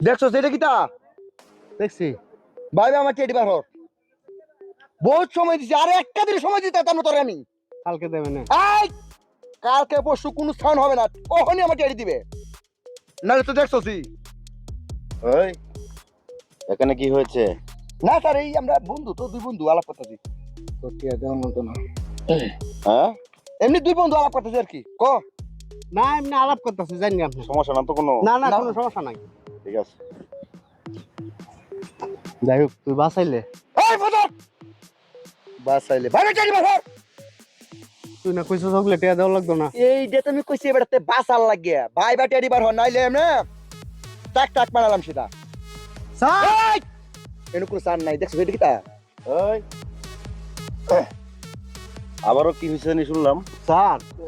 দেখছো সেটা কি তা দেখছি ভাই আমার টেডি বার হোক বহুত সময় দিছি আরে একটা দিন সময় দিতে তার তোরে আমি কালকে দেবে না এই কালকে পরশু কোন স্থান হবে না কখনই আমার টেডি দিবে নাহলে তো দেখছো জি ওই এখানে কি হয়েছে? না স্যার এই আমরা বন্ধু তো দুই বন্ধু আলাপ করতেছি তো টিয়া দেওয়ার মতো না হ্যাঁ, এমনি দুই বন্ধু আলাপ করতেছি আর কি ক না এমনি আলাপ করতেছি জানি আপনি সমস্যা না তো কোনো? না না না। কোনো সমস্যা নাই ঠিক আছে। যাই হোক তুই বাঁচাইলে এই ফজর বাস আইলে ভাই টেডি বার হোক তুই না কইছো সকলে টিয়া দেওয়া লাগতো না এই যে তুমি কইছি এবারে বাস আর লাগিয়ে ভাই বা টেডি বার হন নাইলে এমনে টাক টাক মারালাম সেটা স্যার এই এনে কোনো সান নাই দেখছো সেটা কি তা ওই আবারও কি হয়েছে নি শুনলাম। স্যার